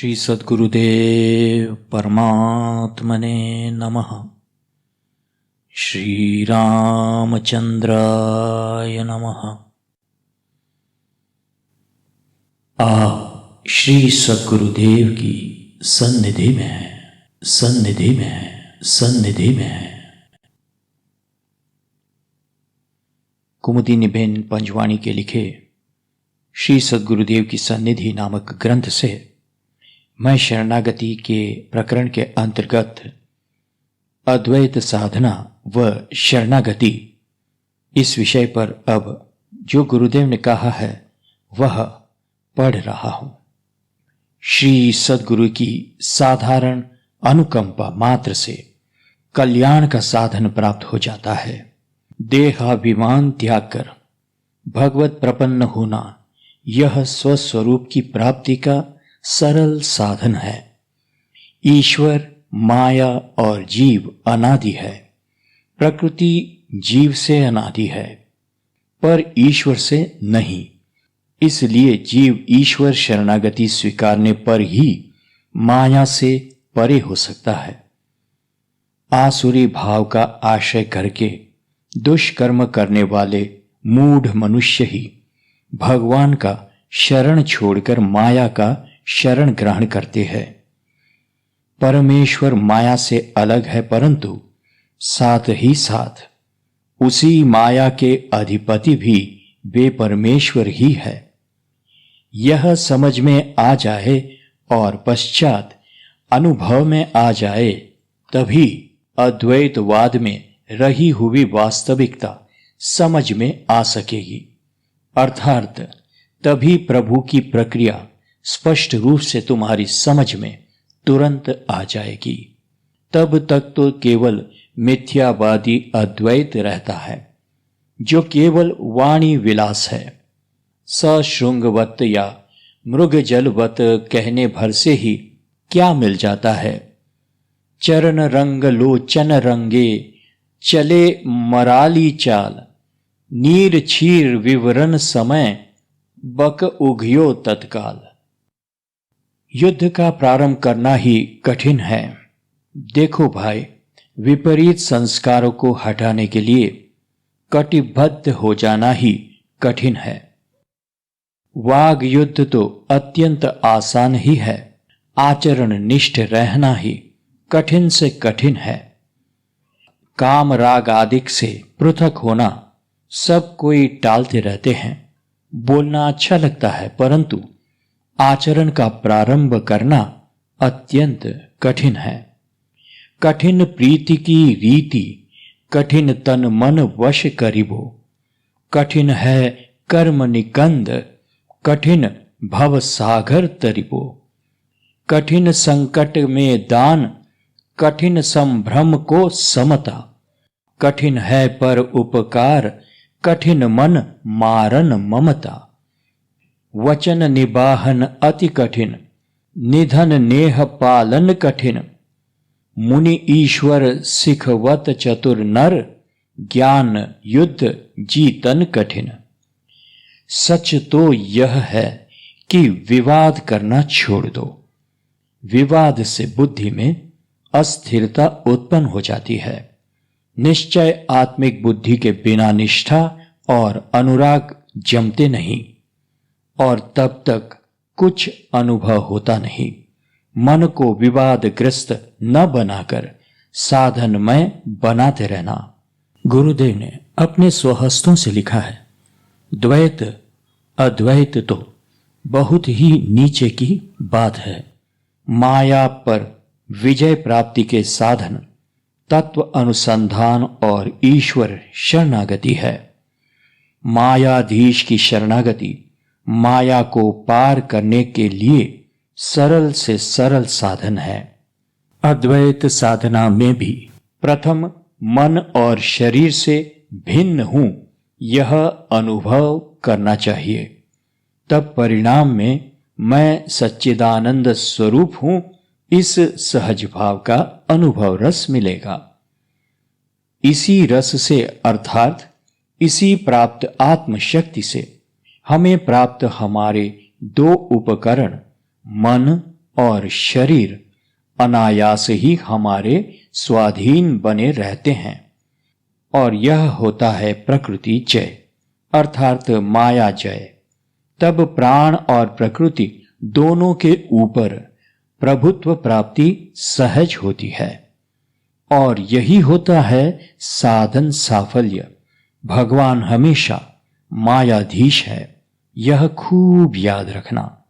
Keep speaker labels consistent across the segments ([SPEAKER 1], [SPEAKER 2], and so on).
[SPEAKER 1] श्री सद्गुरुदेव परमात्मने नमः। श्री रामचंद्राय नमः। आप श्री सद्गुरुदेव की सन्निधि में हैं, सन्निधि में हैं, सन्निधि में हैं। कुमुदिनी बेन पंजवाणी के लिखे श्री सद्गुरुदेव की सन्निधि नामक ग्रंथ से मैं शरणागति के प्रकरण के अंतर्गत अद्वैत साधना व शरणागति इस विषय पर अब जो गुरुदेव ने कहा है वह पढ़ रहा हूं। श्री सद्गुरु की साधारण अनुकंपा मात्र से कल्याण का साधन प्राप्त हो जाता है। देहाभिमान त्याग कर भगवत प्रपन्न होना यह स्वस्वरूप की प्राप्ति का सरल साधन है। ईश्वर, माया और जीव अनादि है। प्रकृति जीव से अनादि है पर ईश्वर से नहीं। इसलिए जीव ईश्वर शरणागति स्वीकारने पर ही माया से परे हो सकता है। आसुरी भाव का आश्रय करके दुष्कर्म करने वाले मूढ़ मनुष्य ही भगवान का शरण छोड़कर माया का शरण ग्रहण करते हैं। परमेश्वर माया से अलग है परंतु साथ ही साथ उसी माया के अधिपति भी वे परमेश्वर ही है। यह समझ में आ जाए और पश्चात अनुभव में आ जाए तभी अद्वैतवाद में रही हुई वास्तविकता समझ में आ सकेगी। अर्थात तभी प्रभु की प्रक्रिया स्पष्ट रूप से तुम्हारी समझ में तुरंत आ जाएगी। तब तक तो केवल मिथ्यावादी अद्वैत रहता है जो केवल वाणी विलास है। सशृंगवत या मृगजलवत कहने भर से ही क्या मिल जाता है। चरण रंग लोचन रंगे चले मराली चाल, नीर छीर विवरण समय बक उघ्यो तत्काल। युद्ध का प्रारंभ करना ही कठिन है। देखो भाई, विपरीत संस्कारों को हटाने के लिए कटिबद्ध हो जाना ही कठिन है। वाग युद्ध तो अत्यंत आसान ही है। आचरण निष्ठ रहना ही कठिन से कठिन है। काम राग आदि से पृथक होना सब कोई टालते रहते हैं। बोलना अच्छा लगता है परंतु आचरण का प्रारंभ करना अत्यंत कठिन है। कठिन प्रीति की रीति कठिन तन मन वश करिबो। कठिन है कर्म निकंद कठिन भव सागर तरिबो। कठिन संकट में दान कठिन संभ्रम को समता। कठिन है पर उपकार कठिन मन मारन ममता। वचन निबाहन अति कठिन निधन नेह पालन कठिन। मुनि ईश्वर सिखवत चतुर नर ज्ञान युद्ध जीतन कठिन। सच तो यह है कि विवाद करना छोड़ दो। विवाद से बुद्धि में अस्थिरता उत्पन्न हो जाती है। निश्चय आत्मिक बुद्धि के बिना निष्ठा और अनुराग जमते नहीं और तब तक कुछ अनुभव होता नहीं। मन को विवादग्रस्त न बनाकर साधनमय बनाते रहना। गुरुदेव ने अपने स्वहस्तों से लिखा है, द्वैत अद्वैत तो बहुत ही नीचे की बात है। माया पर विजय प्राप्ति के साधन तत्व अनुसंधान और ईश्वर शरणागति है। मायाधीश की शरणागति माया को पार करने के लिए सरल से सरल साधन है। अद्वैत साधना में भी प्रथम मन और शरीर से भिन्न हूं यह अनुभव करना चाहिए। तब परिणाम में मैं सच्चिदानंद स्वरूप हूं इस सहज भाव का अनुभव रस मिलेगा। इसी रस से अर्थात इसी प्राप्त आत्मशक्ति से हमें प्राप्त हमारे दो उपकरण मन और शरीर अनायास ही हमारे स्वाधीन बने रहते हैं। और यह होता है प्रकृति जय अर्थात माया जय। तब प्राण और प्रकृति दोनों के ऊपर प्रभुत्व प्राप्ति सहज होती है। और यही होता है साधन साफल्य। भगवान हमेशा मायाधीश है, यह खूब याद रखना।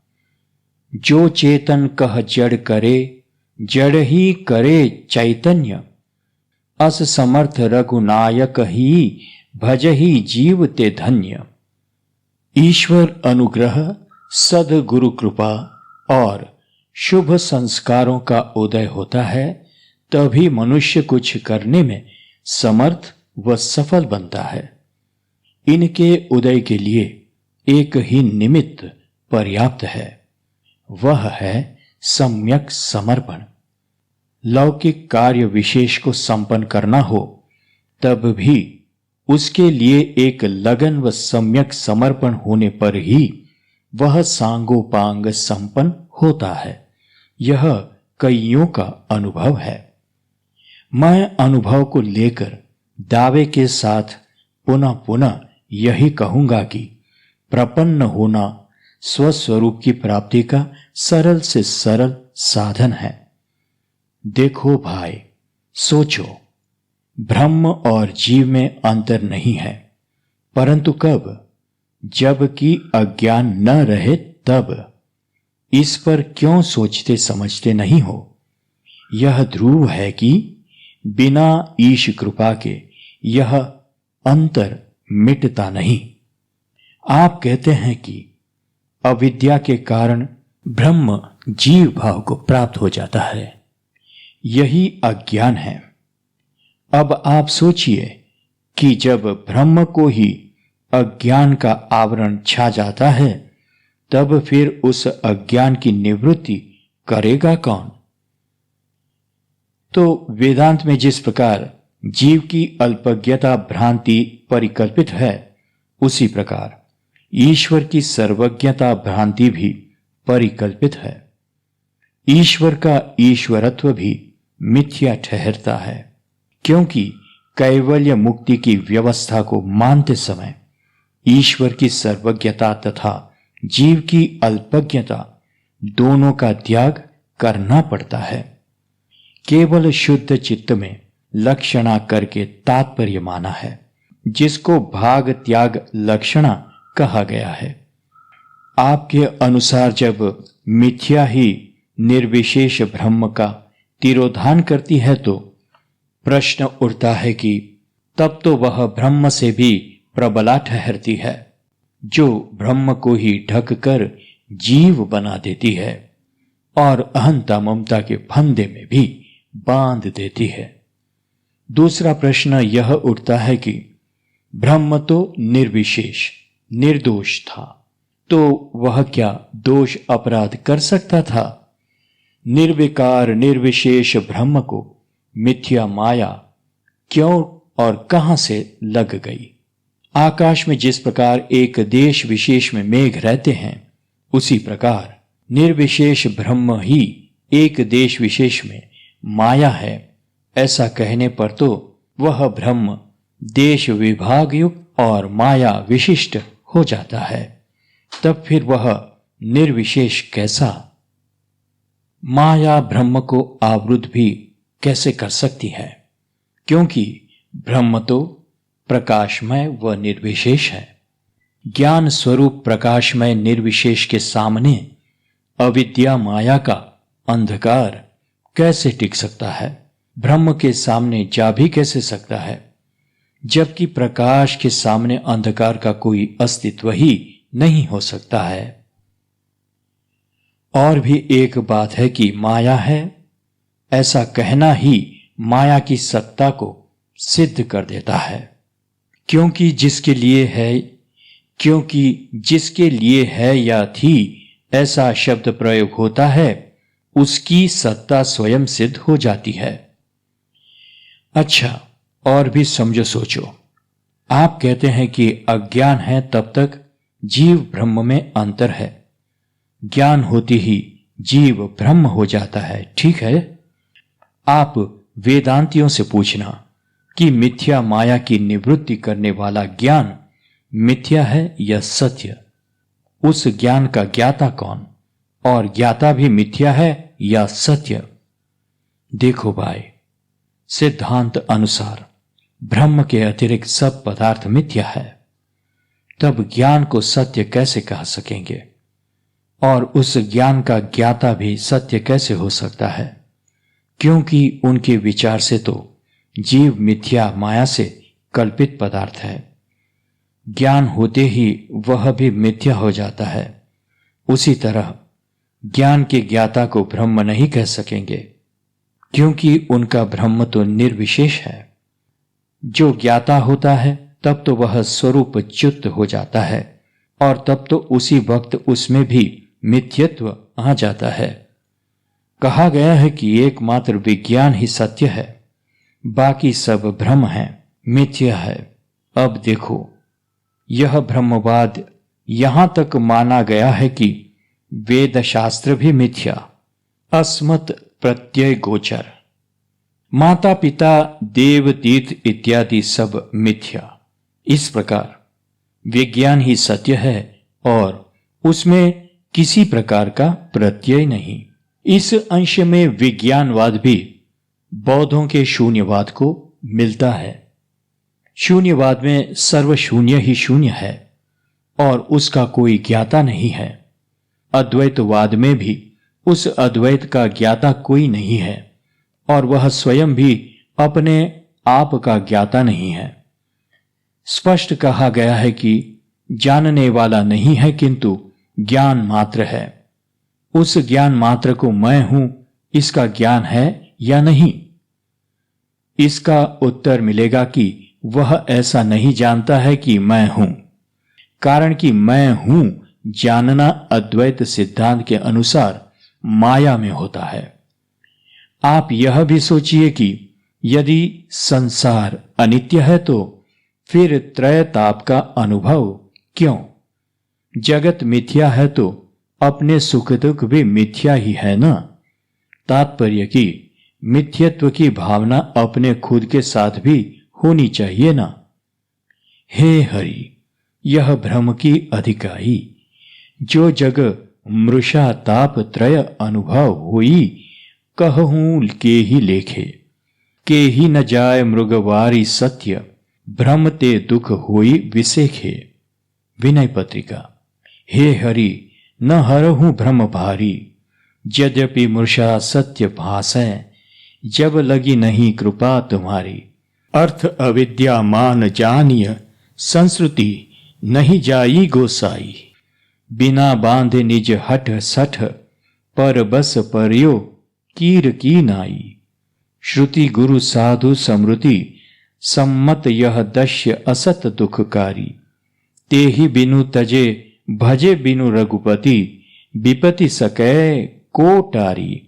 [SPEAKER 1] जो चेतन कह जड़ करे, जड़ ही करे चैतन्य। अस समर्थ रघुनायक ही, भजहि जीव ते धन्य। ईश्वर अनुग्रह, सद्गुरु कृपा और शुभ संस्कारों का उदय होता है, तभी मनुष्य कुछ करने में समर्थ व सफल बनता है। इनके उदय के लिए एक ही निमित्त पर्याप्त है, वह है सम्यक समर्पण। लौकिक कार्य विशेष को संपन्न करना हो तब भी उसके लिए एक लगन व सम्यक समर्पण होने पर ही वह सांगोपांग संपन्न होता है। यह कईयों का अनुभव है। मैं अनुभव को लेकर दावे के साथ पुनः पुनः यही कहूंगा कि प्रपन्न होना स्वस्वरूप की प्राप्ति का सरल से सरल साधन है। देखो भाई, सोचो, ब्रह्म और जीव में अंतर नहीं है, परंतु कब? जबकि अज्ञान न रहे तब। इस पर क्यों सोचते समझते नहीं हो? यह ध्रुव है कि बिना ईश कृपा के यह अंतर मिटता नहीं। आप कहते हैं कि अविद्या के कारण ब्रह्म जीव भाव को प्राप्त हो जाता है, यही अज्ञान है। अब आप सोचिए कि जब ब्रह्म को ही अज्ञान का आवरण छा जाता है, तब फिर उस अज्ञान की निवृत्ति करेगा कौन? तो वेदांत में जिस प्रकार जीव की अल्पज्ञता भ्रांति परिकल्पित है, उसी प्रकार ईश्वर की सर्वज्ञता भ्रांति भी परिकल्पित है। ईश्वर का ईश्वरत्व भी मिथ्या ठहरता है, क्योंकि कैवल्य मुक्ति की व्यवस्था को मानते समय ईश्वर की सर्वज्ञता तथा जीव की अल्पज्ञता दोनों का त्याग करना पड़ता है। केवल शुद्ध चित्त में लक्षणा करके तात्पर्य माना है, जिसको भाग त्याग लक्षणा कहा गया है। आपके अनुसार जब मिथ्या ही निर्विशेष ब्रह्म का तिरोधान करती है, तो प्रश्न उठता है कि तब तो वह ब्रह्म से भी प्रबला ठहरती है, जो ब्रह्म को ही ढक कर जीव बना देती है और अहंता ममता के फंदे में भी बांध देती है। दूसरा प्रश्न यह उठता है कि ब्रह्म तो निर्विशेष निर्दोष था, तो वह क्या दोष अपराध कर सकता था? निर्विकार निर्विशेष ब्रह्म को मिथ्या माया क्यों और कहां से लग गई? आकाश में जिस प्रकार एक देश विशेष में मेघ रहते हैं, उसी प्रकार निर्विशेष ब्रह्म ही एक देश विशेष में माया है। ऐसा कहने पर तो वह ब्रह्म देश विभाग युक्त और माया विशिष्ट हो जाता है, तब फिर वह निर्विशेष कैसा? माया ब्रह्म को आवृत भी कैसे कर सकती है? क्योंकि ब्रह्म तो प्रकाशमय व निर्विशेष है। ज्ञान स्वरूप प्रकाशमय निर्विशेष के सामने अविद्या माया का अंधकार कैसे टिक सकता है? ब्रह्म के सामने जा भी कैसे सकता है, जबकि प्रकाश के सामने अंधकार का कोई अस्तित्व ही नहीं हो सकता है। और भी एक बात है कि माया है, ऐसा कहना ही माया की सत्ता को सिद्ध कर देता है। क्योंकि जिसके लिए है या थी ऐसा शब्द प्रयोग होता है, उसकी सत्ता स्वयं सिद्ध हो जाती है। अच्छा, और भी समझो सोचो। आप कहते हैं कि अज्ञान है तब तक जीव ब्रह्म में अंतर है, ज्ञान होती ही जीव ब्रह्म हो जाता है। ठीक है, आप वेदांतियों से पूछना कि मिथ्या माया की निवृत्ति करने वाला ज्ञान मिथ्या है या सत्य। उस ज्ञान का ज्ञाता कौन, और ज्ञाता भी मिथ्या है या सत्य? देखो भाई, सिद्धांत अनुसार ब्रह्म के अतिरिक्त सब पदार्थ मिथ्या है। तब ज्ञान को सत्य कैसे कह सकेंगे, और उस ज्ञान का ज्ञाता भी सत्य कैसे हो सकता है? क्योंकि उनके विचार से तो जीव मिथ्या माया से कल्पित पदार्थ है। ज्ञान होते ही वह भी मिथ्या हो जाता है। उसी तरह ज्ञान के ज्ञाता को ब्रह्म नहीं कह सकेंगे, क्योंकि उनका ब्रह्म तो निर्विशेष है। जो ज्ञाता होता है तब तो वह स्वरूप च्युत हो जाता है, और तब तो उसी वक्त उसमें भी मिथ्यत्व आ जाता है। कहा गया है कि एकमात्र विज्ञान ही सत्य है, बाकी सब भ्रम है, मिथ्या है। अब देखो, यह ब्रह्मवाद यहां तक माना गया है कि वेद शास्त्र भी मिथ्या, अस्मत् प्रत्यय गोचर, माता पिता देव तीर्थ इत्यादि सब मिथ्या। इस प्रकार विज्ञान ही सत्य है और उसमें किसी प्रकार का प्रत्यय नहीं। इस अंश में विज्ञानवाद भी बौद्धों के शून्यवाद को मिलता है। शून्यवाद में सर्वशून्य ही शून्य है और उसका कोई ज्ञाता नहीं है। अद्वैतवाद में भी उस अद्वैत का ज्ञाता कोई नहीं है और वह स्वयं भी अपने आप का ज्ञाता नहीं है। स्पष्ट कहा गया है कि जानने वाला नहीं है, किंतु ज्ञान मात्र है। उस ज्ञान मात्र को मैं हूं, इसका ज्ञान है या नहीं? इसका उत्तर मिलेगा कि वह ऐसा नहीं जानता है कि मैं हूं, कारण कि मैं हूं जानना अद्वैत सिद्धांत के अनुसार माया में होता है। आप यह भी सोचिए कि यदि संसार अनित्य है तो फिर त्रयताप का अनुभव क्यों? जगत मिथ्या है तो अपने सुख दुख भी मिथ्या ही है ना। तात्पर्य कि मिथ्यत्व की भावना अपने खुद के साथ भी होनी चाहिए ना। हे हरि, यह भ्रम की अधिकाई, जो जग मृषा ताप त्रय अनुभव हुई, कहूं के ही लेखे, के ही न जाय मृगवारी सत्य, भ्रम ते दुख होई विसेखे। विनय पत्रिका। हे हरि, न हरहूं भ्रम भारी, यद्यपि मृषा सत्य भासै, जब लगी नहीं कृपा तुम्हारी। अर्थ अविद्या मान जानिय, संस्कृति नहीं जाई गोसाई, बिना बांधे निज हठ सठ, पर बस पर्यो कीर की नाई। श्रुति गुरु साधु समृति, सम्मत यह दश्य असत दुखकारी, ते ही बिनु तजे भजे बिनु रघुपति, विपति सकै को टारी।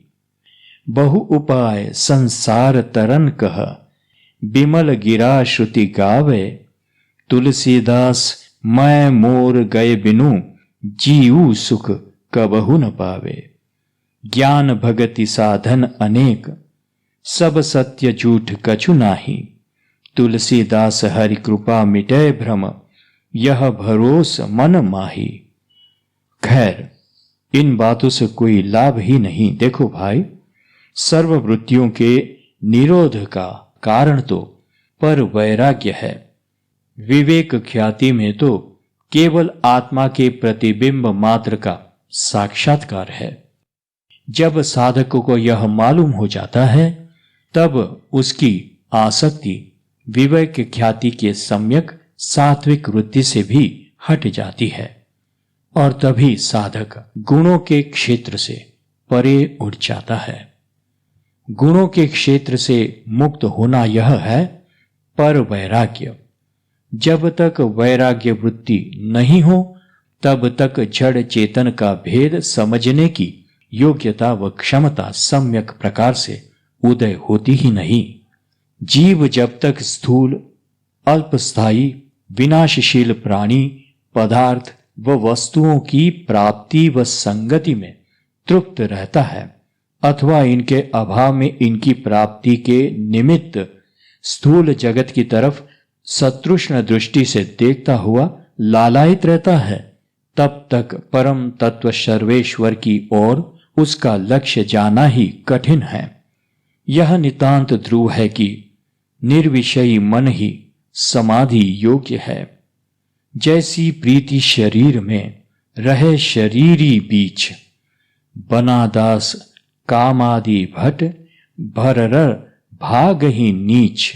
[SPEAKER 1] बहु उपाय संसार तरन कह, बिमल गिरा श्रुति गावे, तुलसीदास मैं मोर गए बिनु, जीऊ सुख कबहु न पावे। ज्ञान भगति साधन अनेक, सब सत्य झूठ कछु नाही, तुलसीदास हरि कृपा मिटै भ्रम, यह भरोस मन माही। खैर, इन बातों से कोई लाभ ही नहीं। देखो भाई, सर्ववृत्तियों के निरोध का कारण तो पर वैराग्य है। विवेक ख्याति में तो केवल आत्मा के प्रतिबिंब मात्र का साक्षात्कार है। जब साधक को यह मालूम हो जाता है, तब उसकी आसक्ति विवेक ख्याति के सम्यक सात्विक वृत्ति से भी हट जाती है और तभी साधक गुणों के क्षेत्र से परे उठ जाता है। गुणों के क्षेत्र से मुक्त होना यह है पर वैराग्य। जब तक वैराग्य वृत्ति नहीं हो, तब तक जड़ चेतन का भेद समझने की योग्यता व क्षमता सम्यक प्रकार से उदय होती ही नहीं। जीव जब तक स्थूल, अल्पस्थायी, विनाशशील प्राणी, पदार्थ व वस्तुओं की प्राप्ति व संगति में तृप्त रहता है अथवा इनके अभाव में इनकी प्राप्ति के निमित्त स्थूल जगत की तरफ सतृष्ण दृष्टि से देखता हुआ लालायित रहता है, तब तक परम तत्व सर्वेश्वर की ओर उसका लक्ष्य जाना ही कठिन है। यह नितांत ध्रुव है कि निर्विषयी मन ही समाधि योग्य है। जैसी प्रीति शरीर में रहे शरीरी बीच, बना दास कामादि भट भरर भाग ही नीच।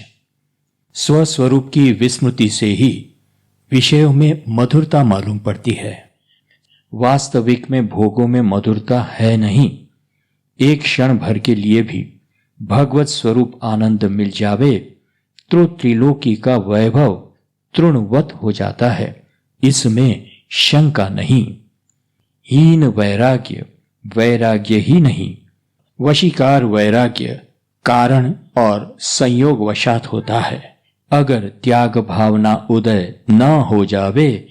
[SPEAKER 1] स्वस्वरूप की विस्मृति से ही विषयों में मधुरता मालूम पड़ती है। वास्तविक में भोगों में मधुरता है नहीं। एक क्षण भर के लिए भी भगवत स्वरूप आनंद मिल जावे तो त्रिलोकी का वैभव तृणवत हो जाता है, इसमें शंका नहीं। हीन वैराग्य वैराग्य ही नहीं, वशीकार वैराग्य कारण और संयोग वशात होता है। अगर त्याग भावना उदय न हो जावे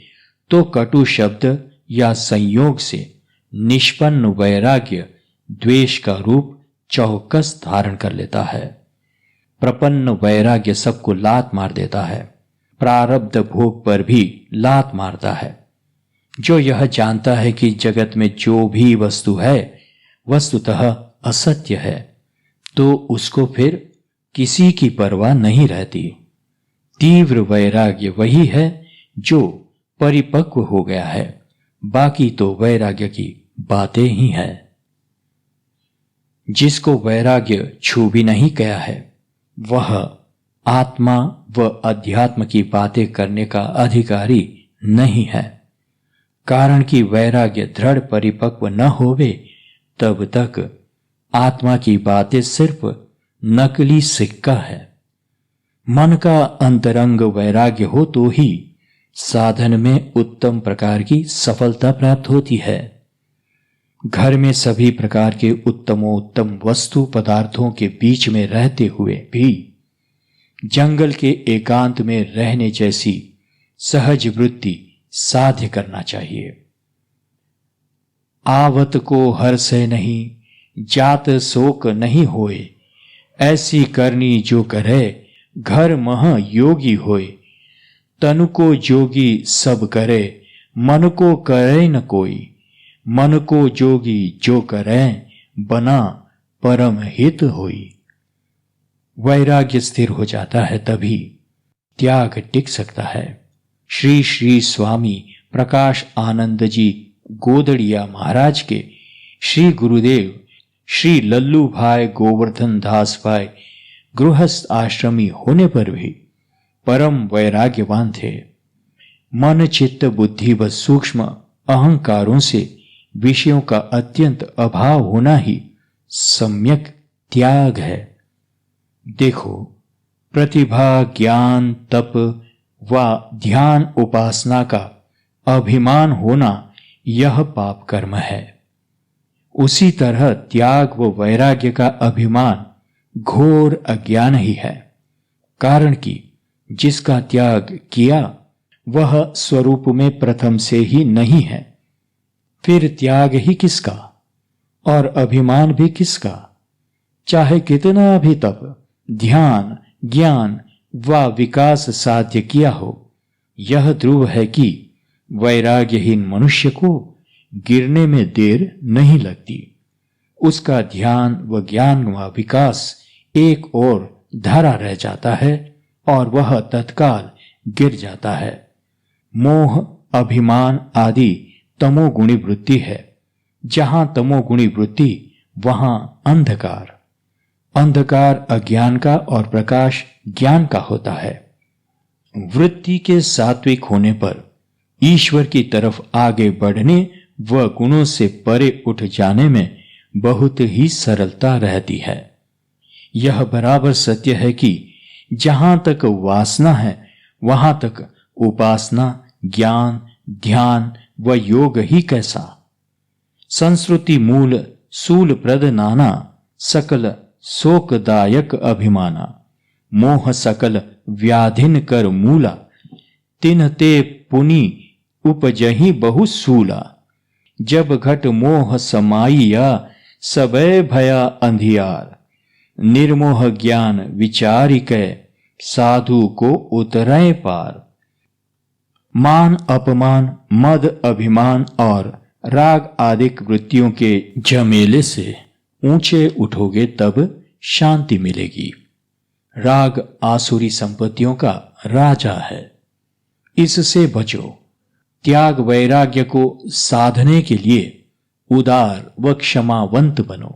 [SPEAKER 1] तो कटु शब्द या संयोग से निष्पन्न वैराग्य द्वेष का रूप चौकस धारण कर लेता है। प्रपन्न वैराग्य सबको लात मार देता है, प्रारब्ध भोग पर भी लात मारता है। जो यह जानता है कि जगत में जो भी वस्तु है वस्तुतः असत्य है, तो उसको फिर किसी की परवाह नहीं रहती। तीव्र वैराग्य वही है जो परिपक्व हो गया है, बाकी तो वैराग्य की बातें ही है। जिसको वैराग्य छू भी नहीं गया है वह आत्मा व अध्यात्म की बातें करने का अधिकारी नहीं है। कारण कि वैराग्य दृढ़ परिपक्व न होवे तब तक आत्मा की बातें सिर्फ नकली सिक्का है। मन का अंतरंग वैराग्य हो तो ही साधन में उत्तम प्रकार की सफलता प्राप्त होती है। घर में सभी प्रकार के उत्तमोत्तम वस्तु पदार्थों के बीच में रहते हुए भी जंगल के एकांत में रहने जैसी सहज वृत्ति साध्य करना चाहिए। आवत को हर्ष नहीं, जात शोक नहीं होए, ऐसी करनी जो करे घर मह योगी होए। तनु को जोगी सब करे, मन को करे न कोई। मन को जोगी जो करे, बना परम हित होई। वैराग्य स्थिर हो जाता है तभी त्याग टिक सकता है। श्री श्री स्वामी प्रकाश आनंद जी गोदड़िया महाराज के श्री गुरुदेव श्री लल्लू भाई गोवर्धन दास भाई गृहस्थ आश्रमी होने पर भी परम वैराग्यवान थे। मन चित्त बुद्धि व सूक्ष्म अहंकारों से विषयों का अत्यंत अभाव होना ही सम्यक त्याग है। देखो, प्रतिभा ज्ञान तप व ध्यान उपासना का अभिमान होना यह पाप कर्म है। उसी तरह त्याग व वैराग्य का अभिमान घोर अज्ञान ही है। कारण कि जिसका त्याग किया वह स्वरूप में प्रथम से ही नहीं है, फिर त्याग ही किसका और अभिमान भी किसका। चाहे कितना भी तप ध्यान ज्ञान व विकास साध्य किया हो, यह ध्रुव है कि वैराग्यहीन मनुष्य को गिरने में देर नहीं लगती। उसका ध्यान व ज्ञान व विकास एक ओर धरा रह जाता है और वह तत्काल गिर जाता है। मोह अभिमान आदि तमोगुणी वृत्ति है। जहां तमोगुणी वृत्ति वहां अंधकार। अंधकार अज्ञान का और प्रकाश ज्ञान का होता है। वृत्ति के सात्विक होने पर ईश्वर की तरफ आगे बढ़ने व गुणों से परे उठ जाने में बहुत ही सरलता रहती है। यह बराबर सत्य है कि जहां तक वासना है वहां तक उपासना ज्ञान ध्यान व योग ही कैसा। संस्कृति मूल सूल प्रद नाना, सकल शोकदायक अभिमाना। मोह सकल व्याधिन कर मूला, तिन्ह ते पुनि उपजहि बहु सूला। जब घट मोह समाइया, सबे भया अंधियार। निर्मोह ज्ञान विचारिकै, साधु को उतरै पार। मान अपमान, मद अभिमान और राग आदि वृत्तियों के झमेले से ऊंचे उठोगे तब शांति मिलेगी। राग आसुरी संपत्तियों का राजा है, इससे बचो। त्याग वैराग्य को साधने के लिए उदार व क्षमावंत बनो।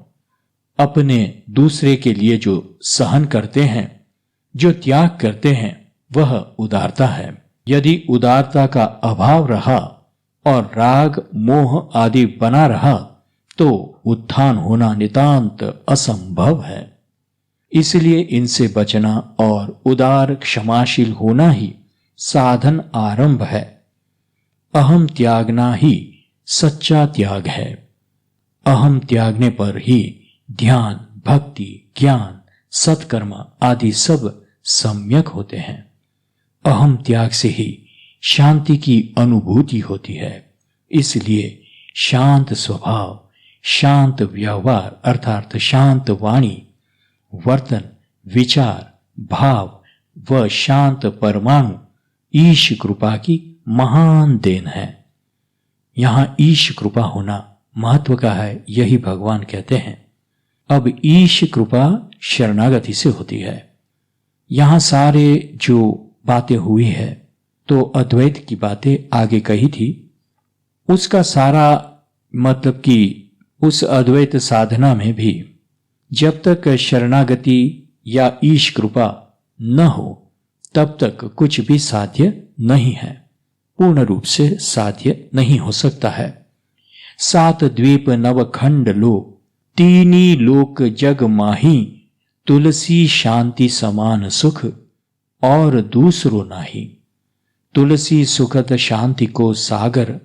[SPEAKER 1] अपने दूसरे के लिए जो सहन करते हैं, जो त्याग करते हैं, वह उदारता है। यदि उदारता का अभाव रहा और राग मोह आदि बना रहा तो उत्थान होना नितांत असंभव है। इसलिए इनसे बचना और उदार क्षमाशील होना ही साधन आरंभ है। अहम त्यागना ही सच्चा त्याग है। अहम त्यागने पर ही ध्यान, भक्ति, ज्ञान, सत्कर्म आदि सब सम्यक होते हैं। अहम त्याग से ही शांति की अनुभूति होती है। इसलिए शांत स्वभाव, शांत व्यवहार अर्थात शांत वाणी, वर्तन, विचार, भाव व शांत परमाणु ईश कृपा की महान देन है। यहां ईश कृपा होना महत्व का है, यही भगवान कहते हैं। अब ईश कृपा शरणागति से होती है। यहां सारे जो बातें हुई है तो अद्वैत की बातें आगे कही थी, उसका सारा मतलब कि उस अद्वैत साधना में भी जब तक शरणागति या ईश कृपा न हो तब तक कुछ भी साध्य नहीं है, पूर्ण रूप से साध्य नहीं हो सकता है। सात द्वीप नव खंड लो, तीनी लोक जग माही, तुलसी शांति समान सुख और दूसरो नाही। तुलसी सुखद शांति को सागर,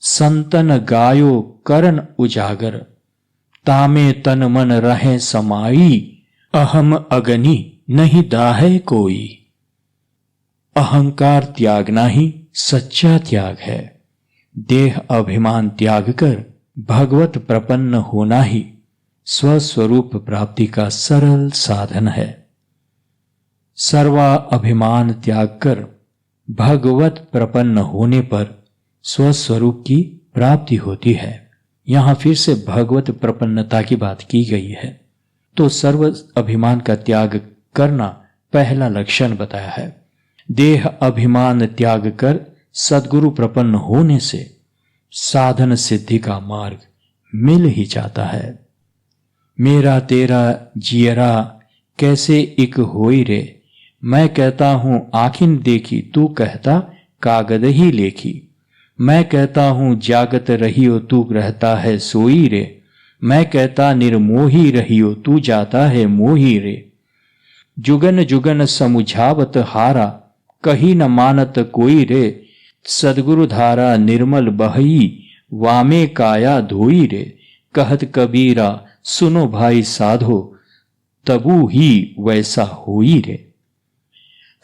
[SPEAKER 1] संतन गायो करन उजागर। तामे तन मन रहे समाई, अहम अगनि नहीं दाहे कोई। अहंकार त्यागना ही सच्चा त्याग है। देह अभिमान त्याग कर भगवत प्रपन्न होना ही स्वस्वरूप प्राप्ति का सरल साधन है। सर्वा अभिमान त्याग कर भगवत प्रपन्न होने पर स्वस्वरूप की प्राप्ति होती है। यहां फिर से भगवत प्रपन्नता की बात की गई है, तो सर्व अभिमान का त्याग करना पहला लक्षण बताया है। देह अभिमान त्याग कर सद्गुरु प्रपन्न होने से साधन सिद्धि का मार्ग मिल ही जाता है। मेरा तेरा जियरा कैसे इक होई रे, मैं कहता हूं आखिन देखी, तू कहता कागद ही लेखी। मैं कहता हूं जागत रहियो, तू रहता है सोई रे। मैं कहता निर्मोही रहियो, तू जाता है मोही रे। जुगन जुगन समुझावत हारा, कही न मानत कोई रे। सदगुरु धारा निर्मल बहई, वामे काया धोई रे। कहत कबीरा सुनो भाई साधो, तबू ही वैसा होई रे।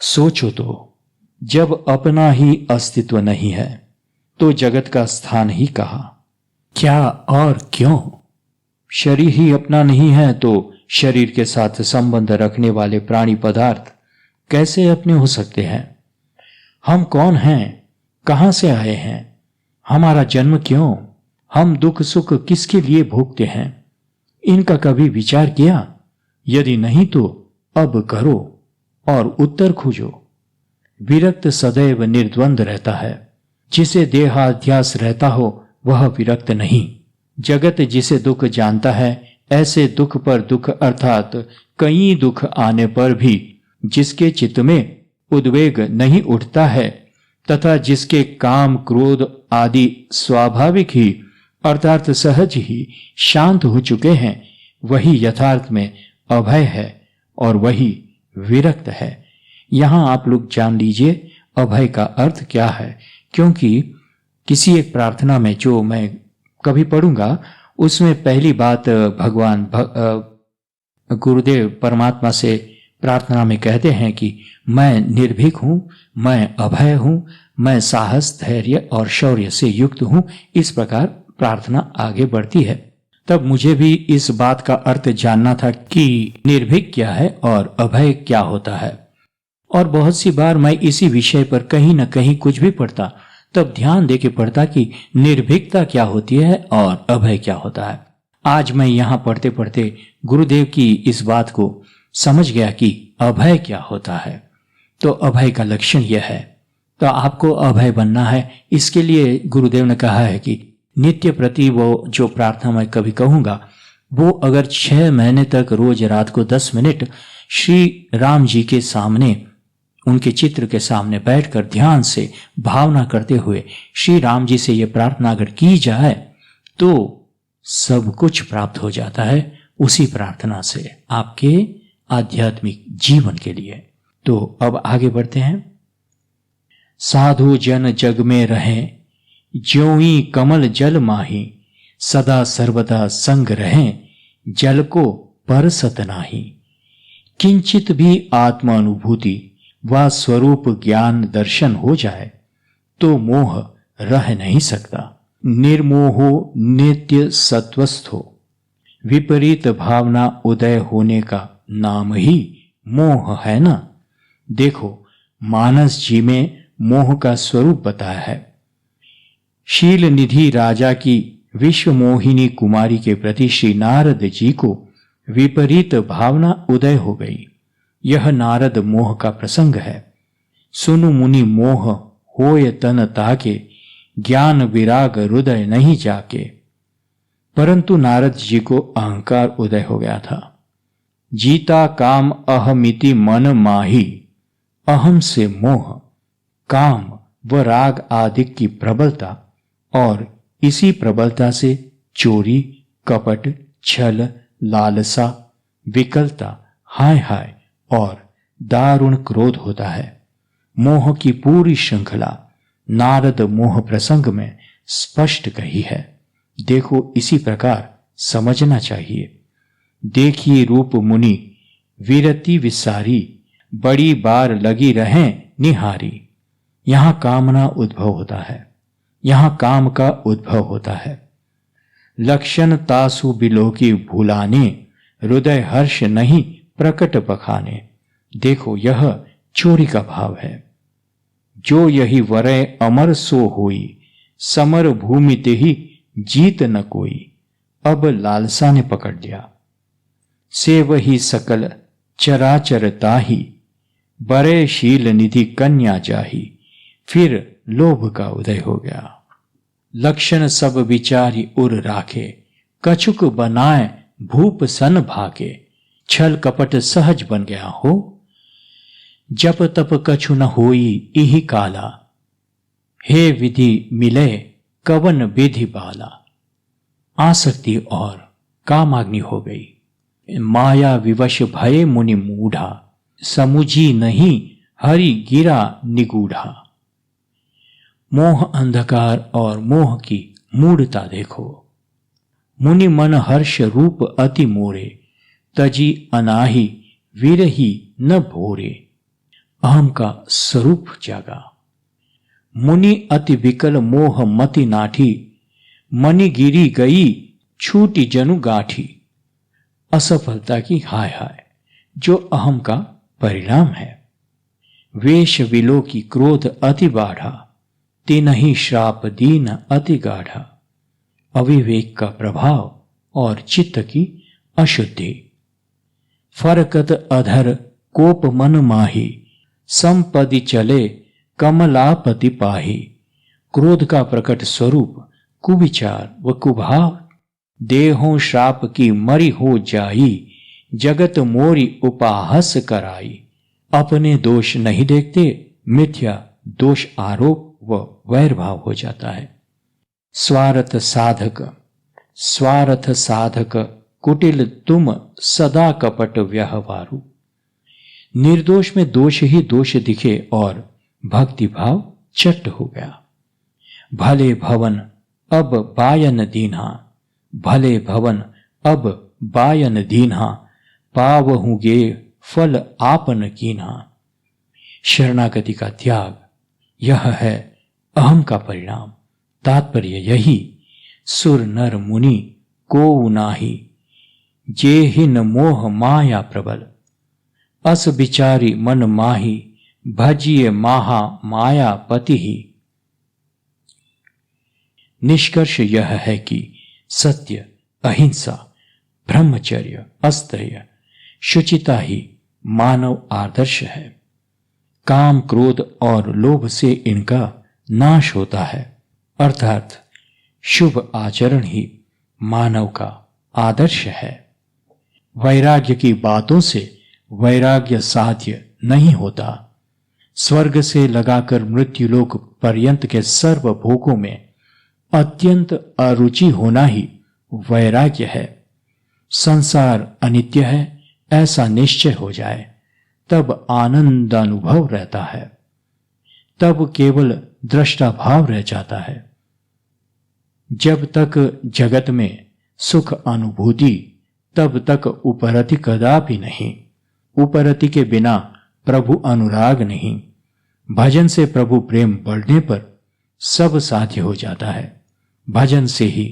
[SPEAKER 1] सोचो तो, जब अपना ही अस्तित्व नहीं है तो जगत का स्थान ही कहा, क्या और क्यों? शरीर ही अपना नहीं है तो शरीर के साथ संबंध रखने वाले प्राणी पदार्थ कैसे अपने हो सकते हैं? हम कौन हैं? कहां से आए हैं? हमारा जन्म क्यों? हम दुख सुख किसके लिए भोगते हैं? इनका कभी विचार किया? यदि नहीं तो अब करो और उत्तर खोजो। विरक्त सदैव निर्द्वंद रहता है। जिसे देहाध्यास रहता हो वह विरक्त नहीं। जगत जिसे दुख जानता है, ऐसे दुख पर दुख अर्थात कई दुख आने पर भी जिसके चित्त में उद्वेग नहीं उठता है तथा जिसके काम क्रोध आदि स्वाभाविक ही अर्थात सहज ही शांत हो चुके हैं, वही यथार्थ में अभय है और वही विरक्त है। यहां आप लोग जान लीजिए अभय का अर्थ क्या है, क्योंकि किसी एक प्रार्थना में जो मैं कभी पढ़ूंगा उसमें पहली बात भगवान गुरुदेव परमात्मा से प्रार्थना में कहते हैं कि मैं निर्भीक हूं, मैं अभय हूं, मैं साहस, धैर्य और शौर्य से युक्त हूं। इस प्रकार प्रार्थना आगे बढ़ती है। तब मुझे भी इस बात का अर्थ जानना था कि निर्भीक क्या है और अभय क्या होता है। और बहुत सी बार मैं इसी विषय पर कहीं न कहीं कुछ भी पढ़ता, तब ध्यान दे के पढ़ता कि निर्भीकता क्या होती है और अभय क्या होता है। आज मैं यहाँ पढ़ते पढ़ते गुरुदेव की इस बात को समझ गया कि अभय क्या होता है। तो अभय का लक्षण यह है। तो आपको अभय बनना है, इसके लिए गुरुदेव ने कहा है कि नित्य प्रति वो जो प्रार्थना मैं कभी कहूंगा, वो अगर 6 महीने तक रोज रात को 10 मिनट श्री राम जी के सामने, उनके चित्र के सामने बैठकर ध्यान से भावना करते हुए श्री राम जी से यह प्रार्थना अगर की जाए तो सब कुछ प्राप्त हो जाता है उसी प्रार्थना से आपके आध्यात्मिक जीवन के लिए। तो अब आगे बढ़ते हैं। साधु जन जग में रहें, ज्यों कमल जल माही, सदा सर्वदा संग रहें, जल को परसत नाही। किंचित भी आत्मानुभूति व स्वरूप ज्ञान दर्शन हो जाए तो मोह रह नहीं सकता। निर्मोहो नित्य सत्वस्थो, विपरीत भावना उदय होने का नाम ही मोह है ना। देखो, मानस जी में मोह का स्वरूप बताया है। शील निधि राजा की विश्व मोहिनी कुमारी के प्रति श्री नारद जी को विपरीत भावना उदय हो गई। यह नारद मोह का प्रसंग है। सुनु मुनि मोह होय तन ताके, ज्ञान विराग हृदय नहीं जाके। परंतु नारद जी को अहंकार उदय हो गया था। जीता काम अहमिति मन माही, अहम से मोह, काम व राग आदि की प्रबलता और इसी प्रबलता से चोरी, कपट, छल, लालसा, विकलता, हाय हाय और दारुण क्रोध होता है। मोह की पूरी श्रृंखला नारद मोह प्रसंग में स्पष्ट कही है। देखो, इसी प्रकार समझना चाहिए। देखिए रूप मुनि विरति विसारी, बड़ी बार लगी रहें निहारी। यहां कामना उद्भव होता है, यहां काम का उद्भव होता है। लक्षण तासु बिलोकी भूलाने, हृदय हर्ष नहीं प्रकट बखाने। देखो, यह चोरी का भाव है। जो यही वरय अमर सो होई, समर भूमि ते ही जीत न कोई। अब लालसा ने पकड़ लिया। से वही सकल चराचर ताही, बरे शील निधि कन्या जाही। फिर लोभ का उदय हो गया। लक्षण सब विचारी उर राखे, कछुक बनाए भूप सन भाके। छल कपट सहज बन गया हो, जप तप कछु न होई इहि काला। हे विधि मिले कवन विधि बाला। आसक्ति और कामाग्नि हो गई। माया विवश भये मुनि मूढ़ा, समुझी नहीं हरि गिरा निगूढ़ा। मोह अंधकार और मोह की मूढ़ता देखो। मुनि मन हर्ष रूप अति मोरे, तजी अनाही विरही न भोरे। अहम का स्वरूप जागा। मुनि अति विकल मोह मति नाठी, मनि गिरी गई छूटी जनु गाठी। असफलता की हाय हाय, जो अहम का परिणाम है। वेश विलो की क्रोध अति बाढ़ा, तिनहि श्राप दीन अति गाढ़ा। अविवेक का प्रभाव और चित्त की अशुद्धि। फरकत अधर कोप मन माही, संपदि चले कमलापति पाही। क्रोध का प्रकट स्वरूप कुविचार व कुभाव। देहों श्राप की मरी हो जाई, जगत मोरी उपाहस कराई। अपने दोष नहीं देखते, मिथ्या दोष आरोप व वैरभाव हो जाता है। स्वार्थ साधक कुटिल तुम सदा कपट व्यवहारु। निर्दोष में दोष ही दोष दिखे और भक्ति भाव चट हो गया। भले भवन अब बायन दीन्हा, भले भवन अब बायन दीन्हा। पावहुगे फल आपन कीन्हा। शरणागति का त्याग, यह है अहम का परिणाम। तात्पर्य यही, सुर नर मुनि को नाही, जे हिन मोह माया प्रबल। अस बिचारी मन माही, भजिए माहा मायापति ही। निष्कर्ष यह है कि सत्य, अहिंसा, ब्रह्मचर्य, अस्तेय, शुचिता ही मानव आदर्श है। काम, क्रोध और लोभ से इनका नाश होता है, अर्थात शुभ आचरण ही मानव का आदर्श है। वैराग्य की बातों से वैराग्य साध्य नहीं होता। स्वर्ग से लगाकर मृत्युलोक पर्यंत के सर्व भोगों में अत्यंत अरुचि होना ही वैराग्य है। संसार अनित्य है ऐसा निश्चय हो जाए तब आनंद अनुभव रहता है, तब केवल दृष्टा भाव रह जाता है। जब तक जगत में सुख अनुभूति, तब तक उपरति कदापि नहीं। उपरति के बिना प्रभु अनुराग नहीं। भजन से प्रभु प्रेम बढ़ने पर सब साध्य हो जाता है। भजन से ही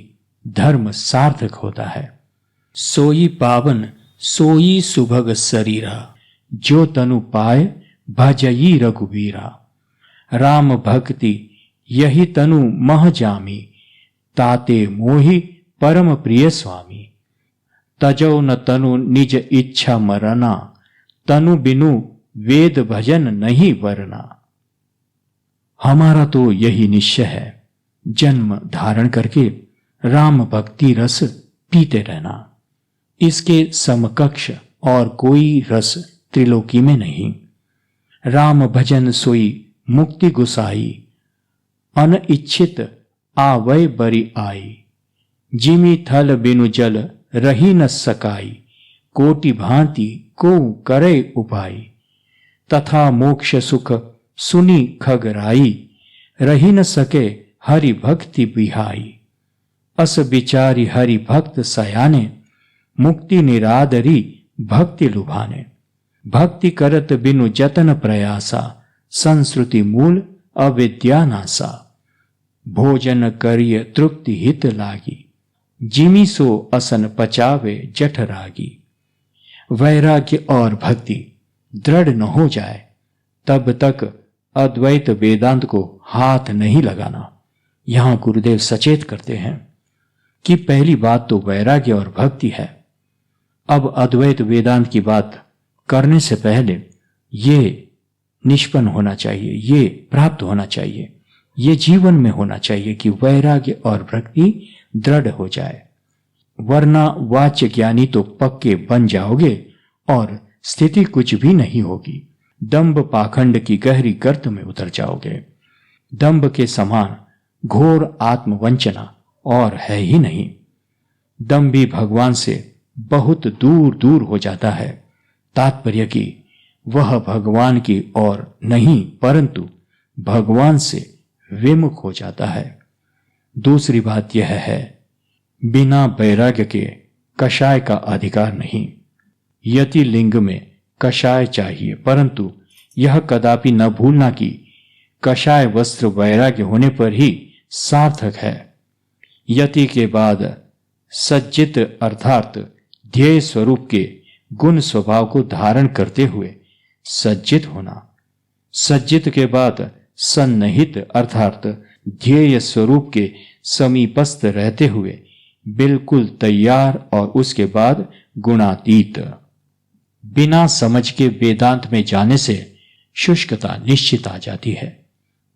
[SPEAKER 1] धर्म सार्थक होता है। सोई पावन सोई सुभग शरीरा, जो तनु पाए भजई रघुवीरा। राम भक्ति यही तनु मह जामी, ताते मोहि परम प्रिय स्वामी। तजो न तनु निज इच्छा मरना, तनु बिनु वेद भजन नहीं वरना। हमारा तो यही निश्चय है, जन्म धारण करके राम भक्ति रस पीते रहना। इसके समकक्ष और कोई रस त्रिलोकी में नहीं। राम भजन सोई मुक्ति गुसाई, अनइच्छित आवै बरी आई। जिमी थल बिनु जल रही न सकाई, कोटि भांति को करे उपाय। तथा मोक्ष सुख सुनी खगराई, रही न सके हरि भक्ति बिहाई। अस बिचारी हरि भक्त सयाने, मुक्ति निरादरी भक्ति लुभाने। भक्ति करत बिनु जतन प्रयासा, संस्कृति मूल अविद्या नासा। भोजन करिय तृप्ति हित लागी, जिमी सो असन पचावे जठरागी। वैराग्य और भक्ति दृढ़ न हो जाए तब तक अद्वैत वेदांत को हाथ नहीं लगाना। यहां गुरुदेव सचेत करते हैं कि पहली बात तो वैराग्य और भक्ति है। अब अद्वैत वेदांत की बात करने से पहले ये निष्पन्न होना चाहिए, ये प्राप्त होना चाहिए, ये जीवन में होना चाहिए कि वैराग्य और भक्ति दृढ़ हो जाए। वरना वाच्य ज्ञानी तो पक्के बन जाओगे और स्थिति कुछ भी नहीं होगी। दंभ पाखंड की गहरी गर्त में उतर जाओगे। दंभ के समान घोर आत्मवंचना और है ही नहीं। दंभी भगवान से बहुत दूर दूर हो जाता है। तात्पर्य कि वह भगवान की ओर नहीं परंतु भगवान से विमुख हो जाता है। दूसरी बात यह है, बिना वैराग्य के कषाय का अधिकार नहीं। यति लिंग में कषाय चाहिए, परंतु यह कदापि न भूलना कि कषाय वस्त्र वैराग्य होने पर ही सार्थक है। यति के बाद सज्जित अर्थात ध्येय स्वरूप के गुण स्वभाव को धारण करते हुए सज्जित होना। सज्जित के बाद सन्निहित अर्थात ध्येय स्वरूप के समीपस्थ रहते हुए बिल्कुल तैयार और उसके बाद गुणातीत। बिना समझ के वेदांत में जाने से शुष्कता निश्चित आ जाती है।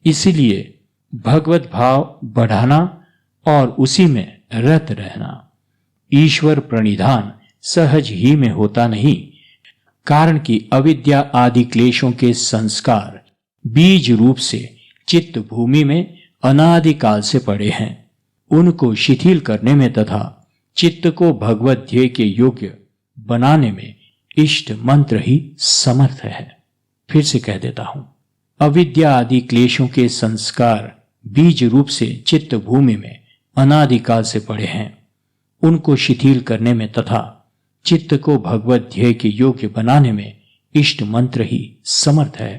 [SPEAKER 1] इसीलिए भगवत भाव बढ़ाना और उसी में रत रहना। ईश्वर प्रणिधान सहज ही में होता नहीं, कारण कि अविद्या आदि क्लेशों के संस्कार बीज रूप से चित्त भूमि में अनादिकाल से पड़े हैं। उनको शिथिल करने में तथा चित्त को भगवत ध्येय के योग्य बनाने में इष्ट मंत्र ही समर्थ है। फिर से कह देता हूं, अविद्या आदि क्लेशों के संस्कार बीज रूप से चित्त भूमि में अनादिकाल से पड़े हैं। उनको शिथिल करने में तथा चित्त को भगवत ध्येय के योग्य बनाने में इष्ट मंत्र ही समर्थ है।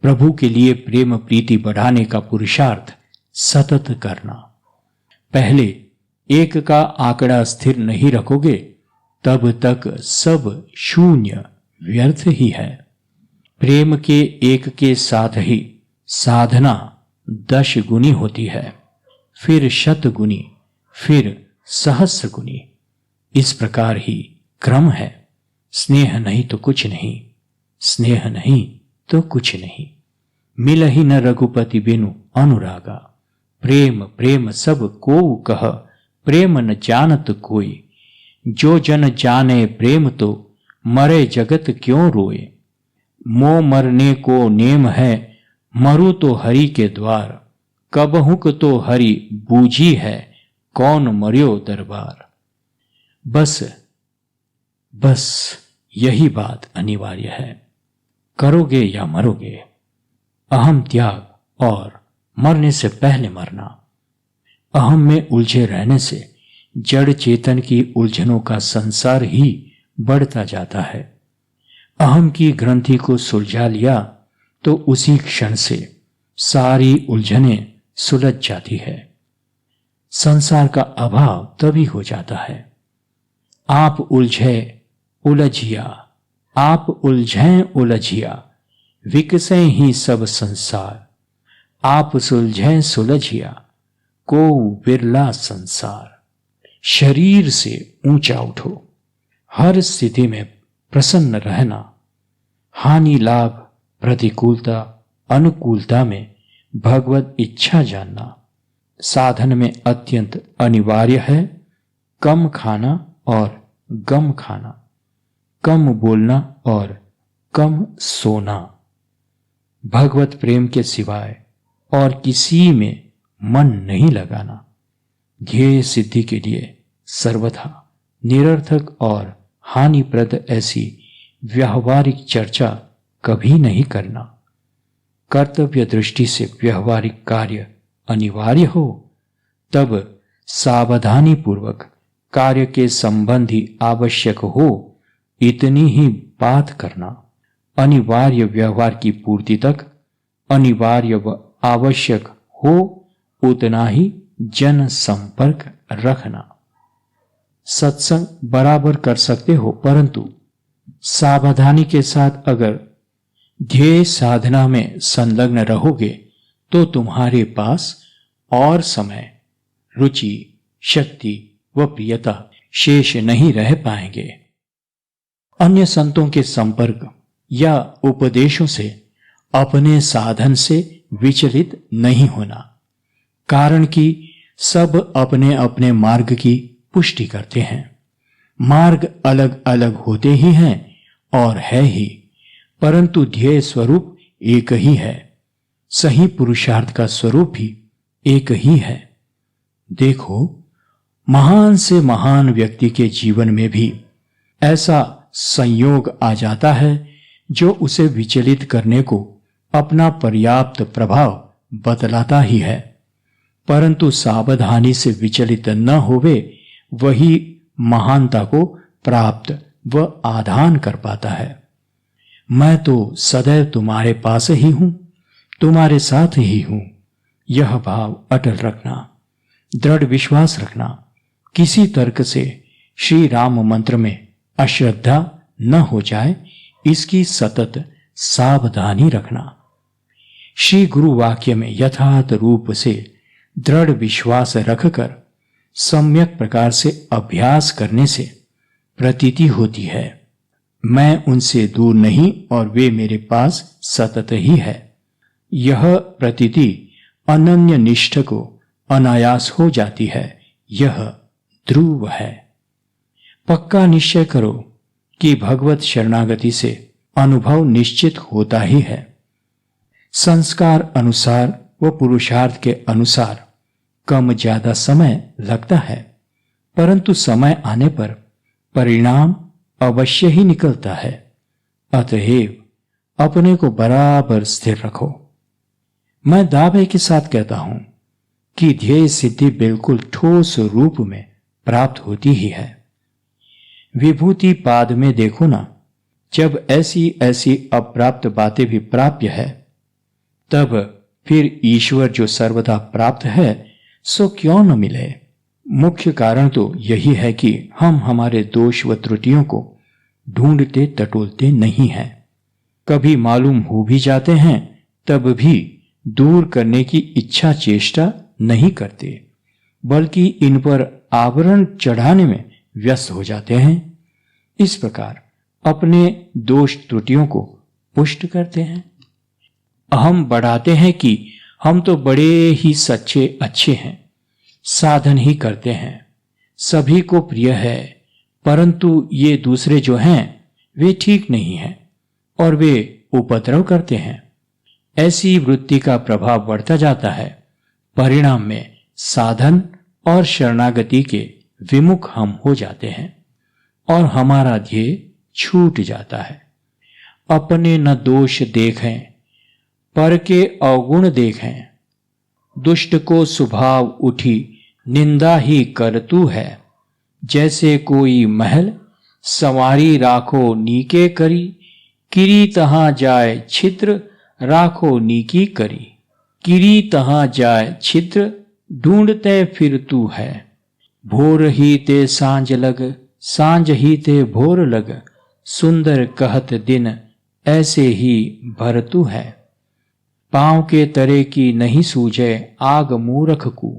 [SPEAKER 1] प्रभु के लिए प्रेम प्रीति बढ़ाने का पुरुषार्थ सतत करना। पहले एक का आंकड़ा स्थिर नहीं रखोगे तब तक सब शून्य व्यर्थ ही है। प्रेम के एक के साथ ही साधना 10 गुनी होती है, फिर 100 गुनी, फिर सहस्र गुनी। इस प्रकार ही क्रम है। स्नेह नहीं तो कुछ नहीं, स्नेह नहीं तो कुछ नहीं। मिल ही न रघुपति बिनु अनुरागा, प्रेम प्रेम सब को कह, प्रेम न जानत कोई। जो जन जाने प्रेम तो मरे जगत क्यों रोए। मोह मरने को नेम है, मरु तो हरि के द्वार। कबहुक तो हरि बूझी है, कौन मर्यो दरबार। बस बस यही बात अनिवार्य है। करोगे या मरोगे, अहम त्याग और मरने से पहले मरना। अहम में उलझे रहने से जड़ चेतन की उलझनों का संसार ही बढ़ता जाता है। अहम की ग्रंथि को सुलझा लिया तो उसी क्षण से सारी उलझनें सुलझ जाती है। संसार का अभाव तभी हो जाता है। आप उलझे उलझिया, आप उलझें उलझिया, विकसें ही सब संसार। आप सुलझें सुलझिया, को बिरला संसार। शरीर से ऊंचा उठो, हर स्थिति में प्रसन्न रहना। हानि लाभ प्रतिकूलता अनुकूलता में भगवत इच्छा जानना साधन में अत्यंत अनिवार्य है। कम खाना और गम खाना, कम बोलना और कम सोना। भगवत प्रेम के सिवाय और किसी में मन नहीं लगाना। ध्येय सिद्धि के लिए सर्वथा निरर्थक और हानिप्रद ऐसी व्यावहारिक चर्चा कभी नहीं करना। कर्तव्य दृष्टि से व्यावहारिक कार्य अनिवार्य हो तब सावधानी पूर्वक कार्य के संबंधी आवश्यक हो इतनी ही बात करना। अनिवार्य व्यवहार की पूर्ति तक अनिवार्य व आवश्यक हो उतना ही जन संपर्क रखना। सत्संग बराबर कर सकते हो, परंतु सावधानी के साथ अगर ध्येय साधना में संलग्न रहोगे तो तुम्हारे पास और समय, रुचि, शक्ति व प्रियता शेष नहीं रह पाएंगे। अन्य संतों के संपर्क या उपदेशों से अपने साधन से विचलित नहीं होना, कारण कि सब अपने अपने मार्ग की पुष्टि करते हैं। मार्ग अलग अलग होते ही हैं और है ही, परंतु ध्येय स्वरूप एक ही है। सही पुरुषार्थ का स्वरूप भी एक ही है। देखो, महान से महान व्यक्ति के जीवन में भी ऐसा संयोग आ जाता है जो उसे विचलित करने को अपना पर्याप्त प्रभाव बतलाता ही है, परंतु सावधानी से विचलित न होवे वही महानता को प्राप्त व आधान कर पाता है। मैं तो सदैव तुम्हारे पास ही हूं, तुम्हारे साथ ही हूं, यह भाव अटल रखना, दृढ़ विश्वास रखना। किसी तर्क से श्री राम मंत्र में अश्रद्धा न हो जाए, इसकी सतत सावधानी रखना। श्री गुरु वाक्य में यथार्थ रूप से दृढ़ विश्वास रखकर सम्यक प्रकार से अभ्यास करने से प्रतीति होती है मैं उनसे दूर नहीं और वे मेरे पास सतत ही है। यह प्रतीति अनन्य निष्ठ को अनायास हो जाती है। यह ध्रुव है। पक्का निश्चय करो कि भगवत शरणागति से अनुभव निश्चित होता ही है। संस्कार अनुसार व पुरुषार्थ के अनुसार कम ज्यादा समय लगता है, परंतु समय आने पर परिणाम अवश्य ही निकलता है। अतएव अपने को बराबर स्थिर रखो। मैं दावे के साथ कहता हूं कि ध्येय सिद्धि बिल्कुल ठोस रूप में प्राप्त होती ही है। विभूति पाद में देखो ना, जब ऐसी ऐसी अप्राप्त बातें भी प्राप्य है, तब फिर ईश्वर जो सर्वदा प्राप्त है सो क्यों न मिले। मुख्य कारण तो यही है कि हम हमारे दोष व त्रुटियों को ढूंढते टटोलते नहीं हैं। कभी मालूम हो भी जाते हैं तब भी दूर करने की इच्छा चेष्टा नहीं करते, बल्कि इन पर आवरण चढ़ाने में व्यस्त हो जाते हैं। इस प्रकार अपने दोष त्रुटियों को पुष्ट करते हैं। हम बढ़ाते हैं कि हम तो बड़े ही सच्चे अच्छे हैं, साधन ही करते हैं, सभी को प्रिय है, परंतु ये दूसरे जो हैं वे ठीक नहीं हैं और वे उपद्रव करते हैं। ऐसी वृत्ति का प्रभाव बढ़ता जाता है। परिणाम में साधन और शरणागति के विमुख हम हो जाते हैं और हमारा ध्येय छूट जाता है। अपने न दोष देखें, पर के अवगुण देखें। दुष्ट को स्वभाव उठी निंदा ही करतू है। जैसे कोई महल संवारी राखो नीके करी, किरी तहां जाए छिद्र राखो नीकी करी। किरी तहां जाए छिद्र ढूंढते फिर तू है। भोर ही ते सांझ लग, सांझ ही ते भोर लग। सुंदर कहत दिन ऐसे ही भरतू है। पांव के तरे की नहीं सूझे आग मूरख को,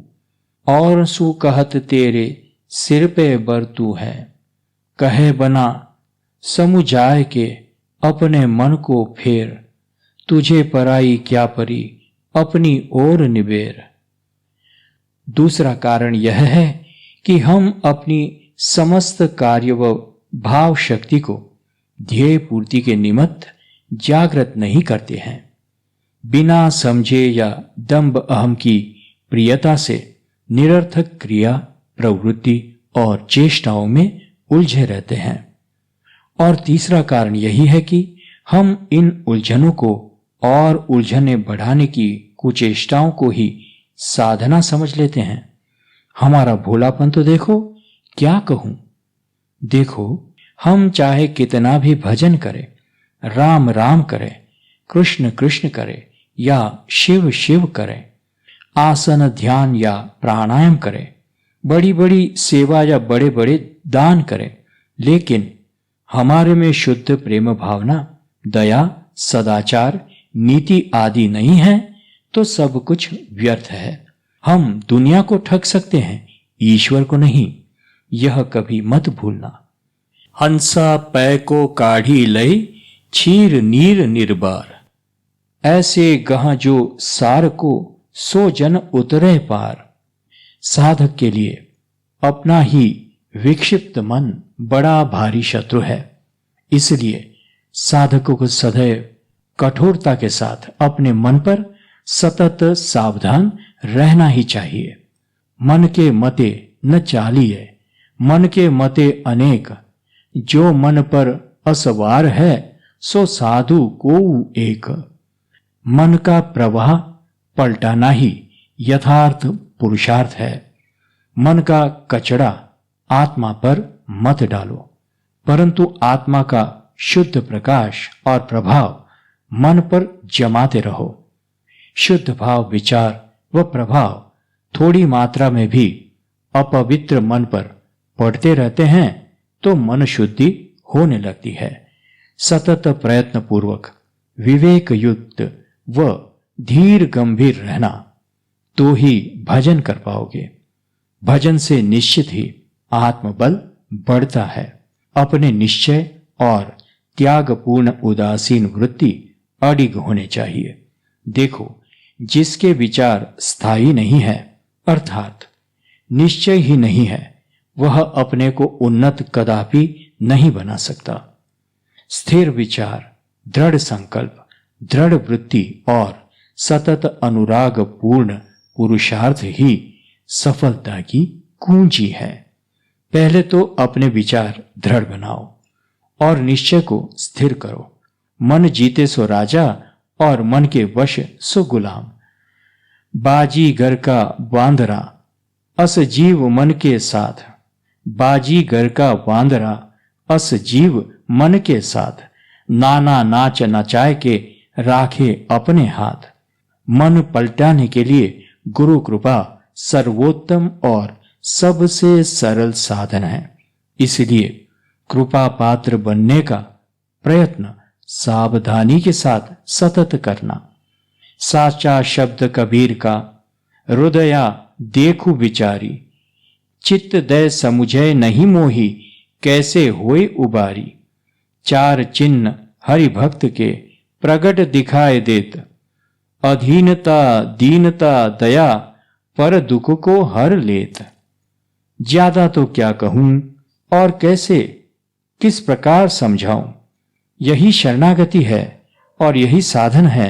[SPEAKER 1] और सु कहत तेरे सिर पे बरतू है। कहे बना समुझाए के अपने मन को फेर, तुझे पराई क्या परी अपनी ओर निबेर। दूसरा कारण यह है कि हम अपनी समस्त कार्य व भाव शक्ति को ध्येय पूर्ति के निमित्त जागृत नहीं करते हैं। बिना समझे या दंभ अहम की प्रियता से निरर्थक क्रिया, प्रवृत्ति और चेष्टाओं में उलझे रहते हैं। और तीसरा कारण यही है कि हम इन उलझनों को और उलझने बढ़ाने की कुचेष्टाओं को ही साधना समझ लेते हैं। हमारा भोलापन तो देखो, क्या कहूं। देखो, हम चाहे कितना भी भजन करें, राम राम करें, कृष्ण कृष्ण करें या शिव शिव करें, आसन ध्यान या प्राणायाम करें, बड़ी बड़ी सेवा या बड़े बड़े दान करें, लेकिन हमारे में शुद्ध प्रेम भावना, दया, सदाचार, नीति आदि नहीं है तो सब कुछ व्यर्थ है। हम दुनिया को ठग सकते हैं, ईश्वर को नहीं, यह कभी मत भूलना। हंसा पै को काढ़ी लय, छीर नीर निर्बार। ऐसे गह जो सार को, सो जन उतरे पार। साधक के लिए अपना ही विक्षिप्त मन बड़ा भारी शत्रु है। इसलिए साधकों को सदैव कठोरता के साथ अपने मन पर सतत सावधान रहना ही चाहिए। मन के मते न चालिए, मन के मते अनेक। जो मन पर असवार है, सो साधु को एक। मन का प्रवाह पलटाना ही यथार्थ पुरुषार्थ है। मन का कचड़ा आत्मा पर मत डालो, परंतु आत्मा का शुद्ध प्रकाश और प्रभाव मन पर जमाते रहो। शुद्ध भाव, विचार व प्रभाव थोड़ी मात्रा में भी अपवित्र मन पर पड़ते रहते हैं तो मन शुद्धि होने लगती है। सतत प्रयत्न पूर्वक विवेक युक्त व धीर गंभीर रहना, तो ही भजन कर पाओगे। भजन से निश्चित ही आत्मबल बढ़ता है। अपने निश्चय और त्यागपूर्ण उदासीन वृत्ति अडिग होने चाहिए। देखो, जिसके विचार स्थायी नहीं है, अर्थात निश्चय ही नहीं है, वह अपने को उन्नत कदापि नहीं बना सकता। स्थिर विचार, दृढ़ संकल्प, दृढ़ वृत्ति और सतत अनुराग पूर्ण पुरुषार्थ ही सफलता की कुंजी है। पहले तो अपने विचार दृढ़ बनाओ और निश्चय को स्थिर करो। मन जीते सो राजा और मन के वश सो गुलाम। बाजीगर का वांदरा अस जीव मन के साथ। बाजीगर का वांदरा अस जीव मन के साथ। नाना नाच नचाए के राखे अपने हाथ। मन पलटाने के लिए गुरु कृपा सर्वोत्तम और सबसे सरल साधन है। इसलिए कृपा पात्र बनने का प्रयत्न सावधानी के साथ सतत करना। साचा शब्द कबीर का, हृदया देखु विचारी, चित्त दय समुझय नहीं मोही, कैसे होए उबारी। चार चिन्ह हरि भक्त के, प्रगट दिखाए देत, अधीनता दीनता दया, पर दुख को हर लेत। ज्यादा तो क्या कहूं और कैसे किस प्रकार समझाऊं। यही शरणागति है और यही साधन है।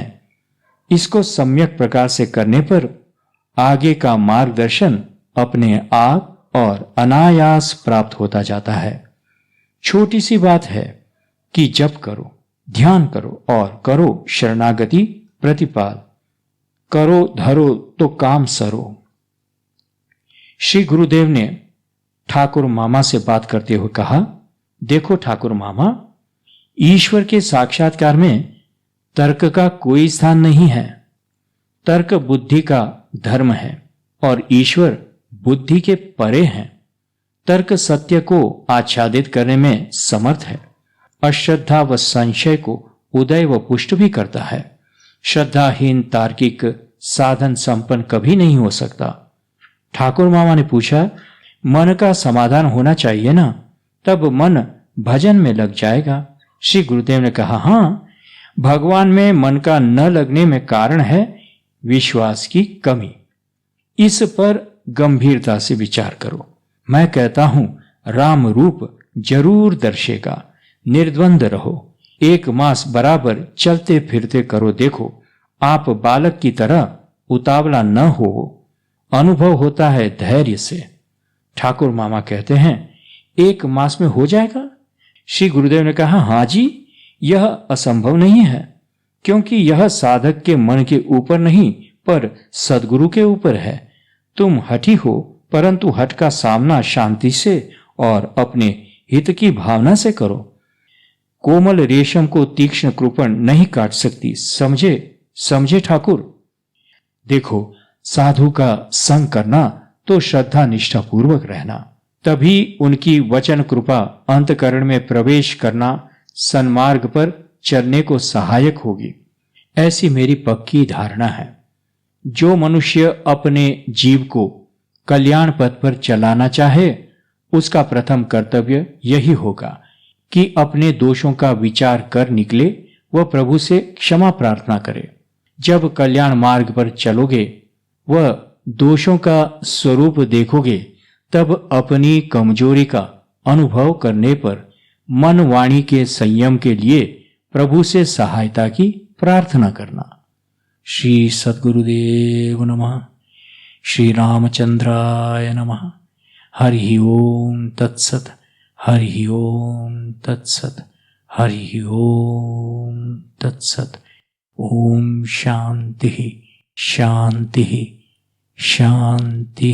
[SPEAKER 1] इसको सम्यक प्रकार से करने पर आगे का मार्गदर्शन अपने आप और अनायास प्राप्त होता जाता है। छोटी सी बात है कि जप करो, ध्यान करो और करो शरणागति प्रतिपाल, करो धरो तो काम सरो। श्री गुरुदेव ने ठाकुर मामा से बात करते हुए कहा, देखो ठाकुर मामा, ईश्वर के साक्षात्कार में तर्क का कोई स्थान नहीं है। तर्क बुद्धि का धर्म है और ईश्वर बुद्धि के परे हैं। तर्क सत्य को आच्छादित करने में समर्थ है, अश्रद्धा व संशय को उदय व पुष्ट भी करता है। श्रद्धाहीन तार्किक साधन संपन्न कभी नहीं हो सकता। ठाकुर मामा ने पूछा, मन का समाधान होना चाहिए ना, तब मन भजन में लग जाएगा। श्री गुरुदेव ने कहा, हाँ, भगवान में मन का न लगने में कारण है विश्वास की कमी। इस पर गंभीरता से विचार करो। मैं कहता हूं, राम रूप जरूर दर्शेगा। निर्द्वंद रहो, 1 मास बराबर चलते फिरते करो, देखो आप बालक की तरह उतावला न हो। अनुभव होता है धैर्य से। ठाकुर मामा कहते हैं, 1 मास में हो जाएगा? श्री गुरुदेव ने कहा, हाँ जी, यह असंभव नहीं है, क्योंकि यह साधक के मन के ऊपर नहीं पर सद्गुरु के ऊपर है। तुम हठी हो, परंतु हठ का सामना शांति से और अपने हित की भावना से करो। कोमल रेशम को तीक्ष्ण कृपण नहीं काट सकती, समझे ठाकुर। देखो, साधु का संग करना तो श्रद्धा निष्ठा पूर्वक रहना, तभी उनकी वचन कृपा अंतकरण में प्रवेश करना सन्मार्ग पर चलने को सहायक होगी। ऐसी मेरी पक्की धारणा है। जो मनुष्य अपने जीव को कल्याण पथ पर चलाना चाहे, उसका प्रथम कर्तव्य यही होगा कि अपने दोषों का विचार कर निकले व प्रभु से क्षमा प्रार्थना करे। जब कल्याण मार्ग पर चलोगे व दोषों का स्वरूप देखोगे, तब अपनी कमजोरी का अनुभव करने पर मन वाणी के संयम के लिए प्रभु से सहायता की प्रार्थना करना। श्री सद्गुरुदेव नमः। श्री रामचंद्राय नमः। हरि ओम तत्सत। हरि ओम तत्सत। हरि ओम तत्सत। ओम शांति शांति शांति।